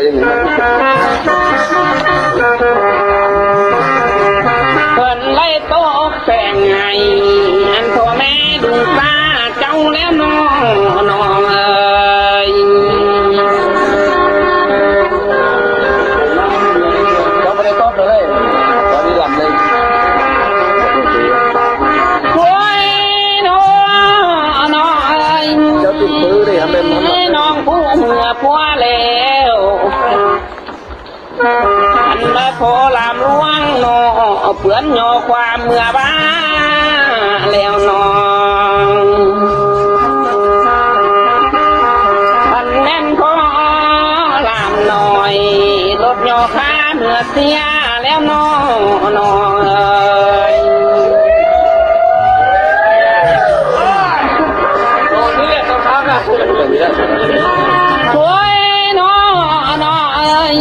ยังไงเพิ่นไล่โต๊ะแต่งไงอันพ่อแม่ดูตาเจ้าแล้วน้องเอ้ยเราไม่ได้โต๊ะเลยตอนนี้ลำเลยโอ้ยน้องเอ้ยเจ้าติดมือเลยทำเป็นน้องผู้เมื่อพัวแล้วอันมาโคลามล่วงนอเปื่อนโยความเมื่อบ้าแล้วน้องอันแน่นพอลามหน่อยลดโยค้าเมื่อเสียแล้วน้องเอ้ยโอ้นี่แหละต้องทำนะโอ้ยน้องเอ้ย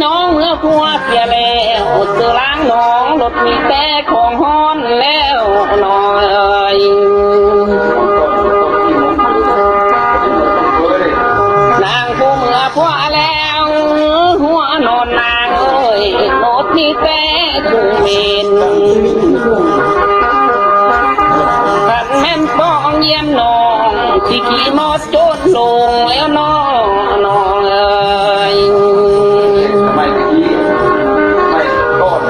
น้องเมื่อพัวเสียแล้วเสือล้างน้องรถมีแต่ของฮ้อนแล้วน้องเอ้ยนางผู้เมื่อพัวแล้วหัวนอนนางเอ้ยรถมีแต่ถุงเมนขันแม่นป้องเยี่ยมน้องที่ขี่มอจนลงแล้วน้องเอ้ยทำไมตะกี้ไม่โต๊ะ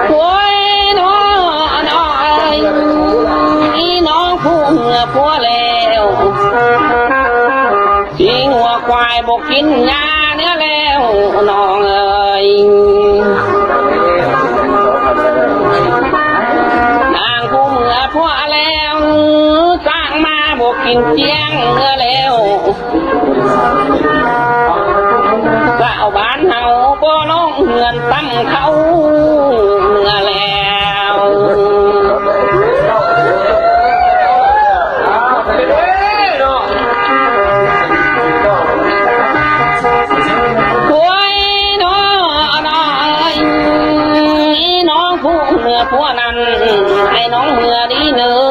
โอ้ยน้องเอ้ยน้องผู้เมื่อพัวแล้วที่หัวควายบกกินหญ้าเนื้อแล้วน้องเอ้ยนางผู้เมื่อพัวแล้วสร้างมาบกกินเจียงเนื้อแล้วเจ้าบ้านเฮาบ่น้องเหือนตั้งเขาเมื่อแล้วโอ้ยน้องผู้เมื่อพัวนั้นให้น้องเมื่อดีเนื้อ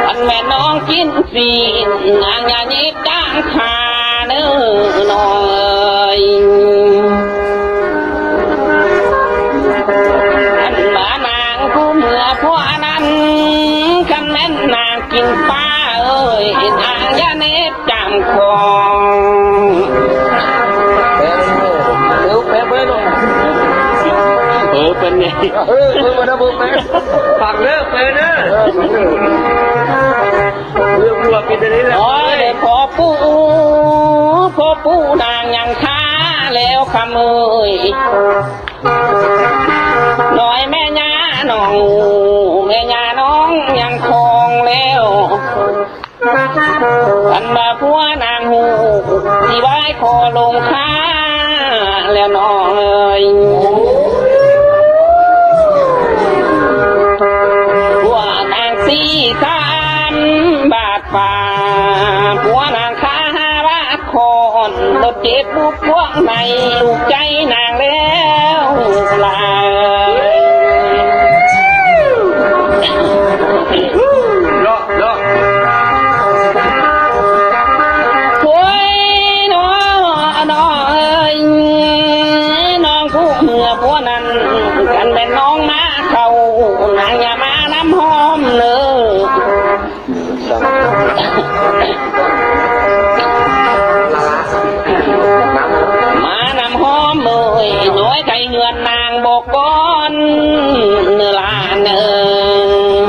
อันแม่น้องกินสีนางอย่ายิบจ้างขาเนื้อน้องเอ้ยอันมานางผู้เมื่อพัวนั้นคันแม่นนางกินป้าเอ้ยนางอย่าเน็บจำคองเป็นไงมานะบุกไปฝังเลิกไปนะเรื่องวัวกินได้แล้วโอ้ยพอปูนางยังค้าแล้วคำเอ้ยหน่อยแม่ย่าน้องแม่ย่าน้องยังคองแล้วกันมาพัวนางหูที่ไว้คอลงค้าแล้วน้องเอ้ยสี่สามบาทป่าผัวนางค้า5 บาทคนรถเจ็บบุกพวกในลูกใจนางแล้วลาโอ้ยน้องเอ้ยน้องผู้เมื่อผัวนั้นกันเป็นน้องมาเขานางอย่ามาน้ำหอมเลยมานำหอมเอ่ยน้อยใจเงินนางบอกก้อนเนื้อลานเอ่ย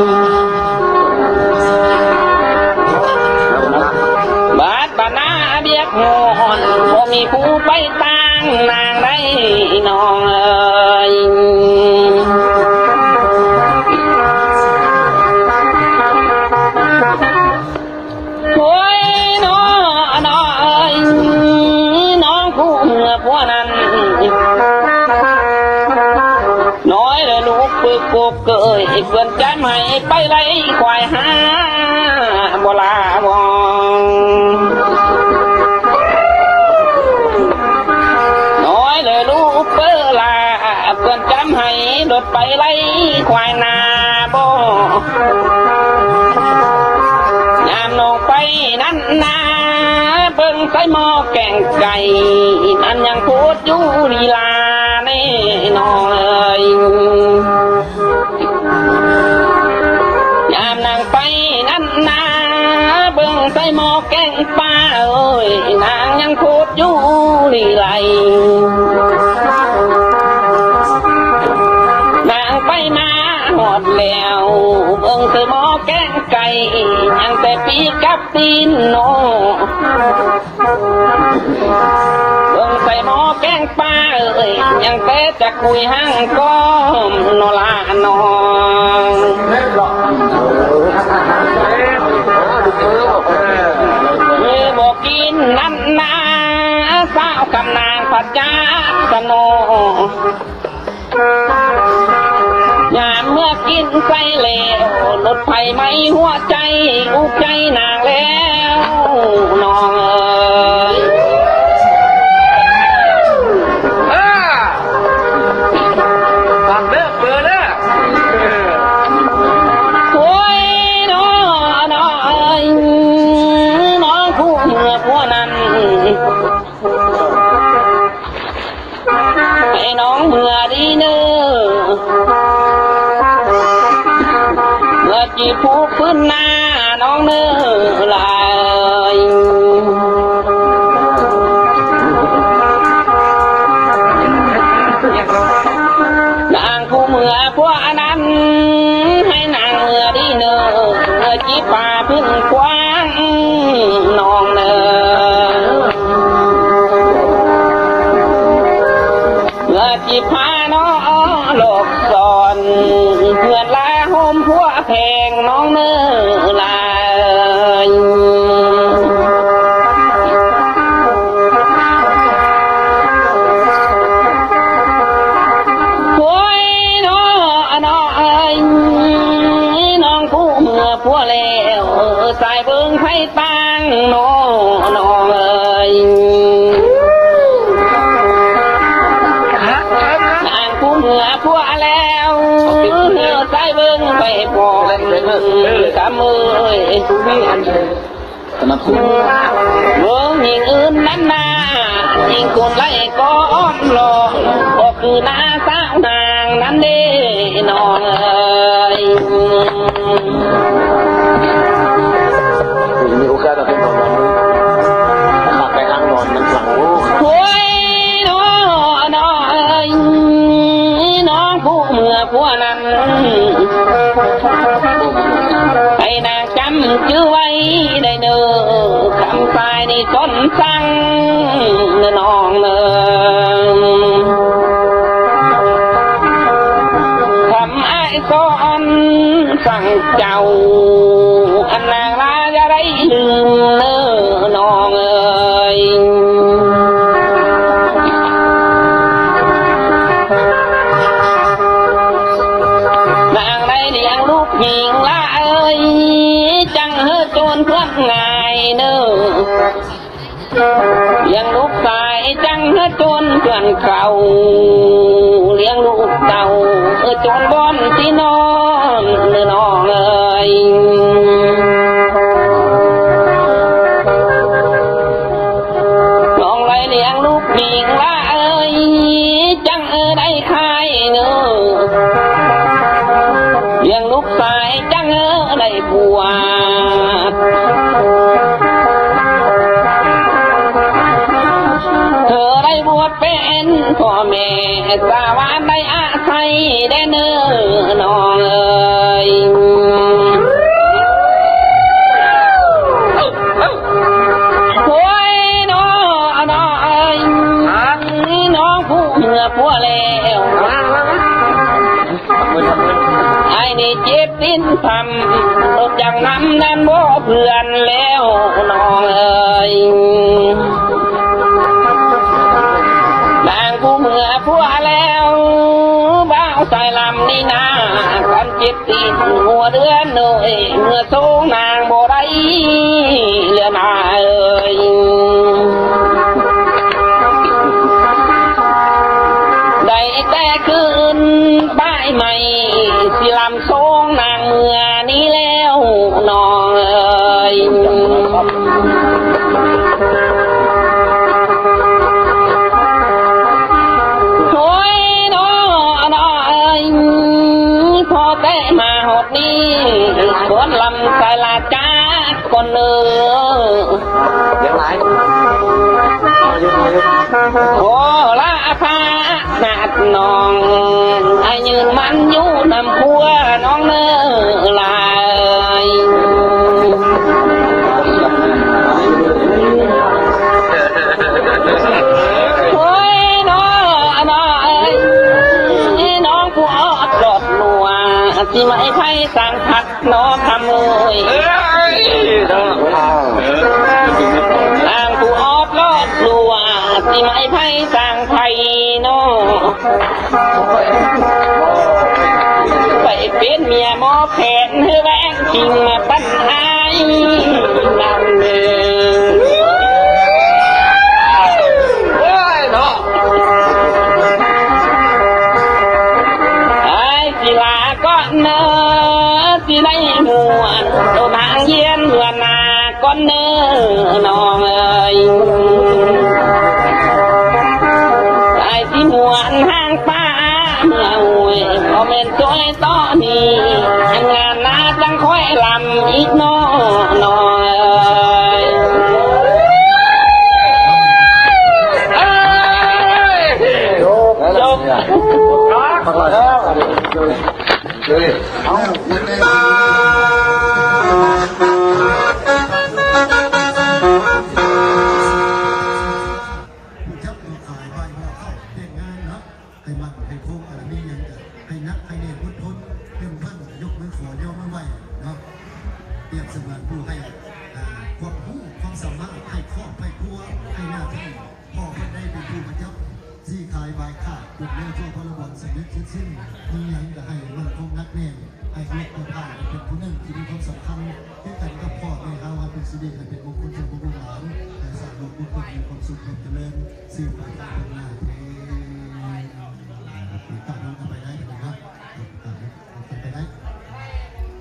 บาดบานาเบียกงอนพอมีผู้ไปตั้งนางได้น้องเอ่ยโอ้ยน้องเอ้ยน้องผู้เมื่อพัวนั้นน้อยเลยลูกปึกปกเกยเพื่อนใจใหม่ไปไล่ควายหาบ่ลาบองน้อยเลยลูกเปิลาเพื่อนจำให้รถไปไล่ควายนาบ่ นาเบิ่งใส่หม้อแกงไก่มันยังโคตรอยู่ลีลาแน่นอนเอ้ยยามนางไปนั่นนาเบิ่งใส่หม้อแกงปลาเอ้ยนางยังโคตรอยู่ลีไลนางไปมาหอดแล้วเบิ่งใส่หม้อแกงไก่ยังแต่ปีกับตีนโนเบิ่งใส่หม้อแกงปลาเอ้ยยังแต่จะคุยหั่งก้อมโนลานองเมื่อบอกกินนั่นนาสาวกำนางปัจจาสโนยามเมื่อกินใส่แล้วลดไผ่ไหมหัวใจอุกใจนางแล้วน้องเอ๋ยฟังเด้อเปิดเด้อโอ้ยน้องน้องเอ๋ยน้องผู้เมื่อพวกนั้นให้น้องเมื่อดีเนอเมื่อจีผู้พื้นหน้าน้องเนื้อลายนางผู้เมื่อพวกนั้นให้นางเมื่อดีเนอเมื่อจีป่าพื้นกว้างน้องเนื้อเมื่อจีพาน้องหลบซ่อนเพื่อนลาโฮมพวกแพงน้องเนื้อลายโอ้ยน้องน้องเอ้ยน้องผู้เมื่อพวกแล้วสายเบิ่งไผ่ตังน้องน้องเอ้ยนางผู้เมื่อพวกแล้วเนื้อสายเบิ่งไปพอกับมือเอ้ย สนับสนุน เบิ่งยิงอื่นนั้นนายิงคนไล่ก้อนหลอกก็คือหน้าสาวนางนั้นเด้น้องเอ้ย มีโอกาสจะเป็นของเราขับไปอ้างนอนมันหลังโอ้ โอ้ยน้องน้องเอ้ยน้องผู้เมื่อพวกนั้นให้นางจำชื่อไว้ได้เนอคำสายในต้นสั่งเนื้อน้องเนอคำไอ้ซ้อนสั่งเจ้าอันนางลาจะได้ลืมเนื้อน้องเอ้ยนางได้เลี้ยงลูกหญิงละเอ้ยจังเฮอโจรเพื่อนง่ายเนอเลี้ยงลูกชายจังเฮอโจรเพื่อนเก่าเลี้ยงลูกเก่าโจรบอนที่นอนเนื้อน้องเอ้ยน้องไรเลี้ยงลูกหญิงละเอ้ยจังได้ขายเนอเลี้ยงลูกชายจังได้บวชเธอได้บวชเป็นพ่อแม่สาวานได้อาศัยได้เนื้อน้องเอ้ยโอ้ยน้องน้องเอ้ยน้องผู้เมื่อพวกแล้วไอ้นี่เจ็บสิ้นทำรถอย่างน้ำนั้นบ่เพื่อนแล้วน้องเอ้ยนางผู้เมื่อพวกแล้วบ้าวสายลำนี่นากันเจ็บสิ้นหัวเดือนเอ้ยเมื่อสูงนางบ่ได้เหลือนาเอ้ยได้แต่คืนป้ายใหม่สิลำทรงนางเมื่อนี้แล้วน้องเอ้ย นี้คนลำสายลาจ้าคนเนื้อ เดี๋ยวไหนโอ้ละพานาดน้องไอ้ยืนมันอยู่นำพัวน้องเนื้อลายโอ้ยน้องเอ้ยน้องผู้อดหลดหนัวที่ไม่ไพ่สั่งผักน้องทำเลยนางผู้อดหลดหนัวที่ไม่ไพ่สั่งไทยน้องไปเป็นเมียหมอแผนเฮือแวงชิงมาปัญหานั่นเองกีฬาก็เนอที่ได้มวนตัวทางเย็นเมื่อนาก็เนอน้องเอ้ยไอ้ที่มวนห้างป้าเมื่อหวยพอเป็นตัวต่อนี้งานนาจังค่อยลำอีกน้องน้องเอ้ยจบให้มันให้โค้งอะไรนี่ยังให้นักให้เนรพุทธนเรื่องพันยกมือขอยกมือไหวเนาะเปรียบเสมือนผู้ให้ความรู้ความสามารถให้ครอบให้ครัวให้หน้าที่พ่อคนได้เป็นผู้ประจับซี่ขายใบขาดดุดเลี้ยงทั่วพลบอนสำเร็จสิ้นมีอย่างจะให้มันคงนักแน่นให้เลือกผ่านเป็นผู้หนึ่งที่มีความสำคัญที่กันกับพ่อแม่เขาให้เป็นสิริให้เป็นมงคลแก่บุตรหลานให้สร้างลูกบุญคนมีความสุขความเจริญสืบไปตามเป็นหน้าที่ตัดลงกันไปได้นะครับตัดไปได้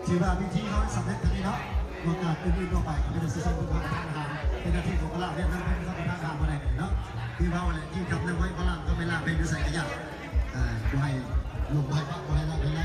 ถือว่าวิธีเขาสำเร็จทันทีเนาะโอกาสอื่นๆต่อไปก็เป็นสิ่งที่ต้องทำงานเป็นหน้าที่ของพระเรียนนั้นเป็นต้องทำงานมาได้เนาะที่เราอะไรที่ทำในไว้พระก็ไม่ละเป็นด้วยสายขยันให้ลงไปก็ให้ละไปไล่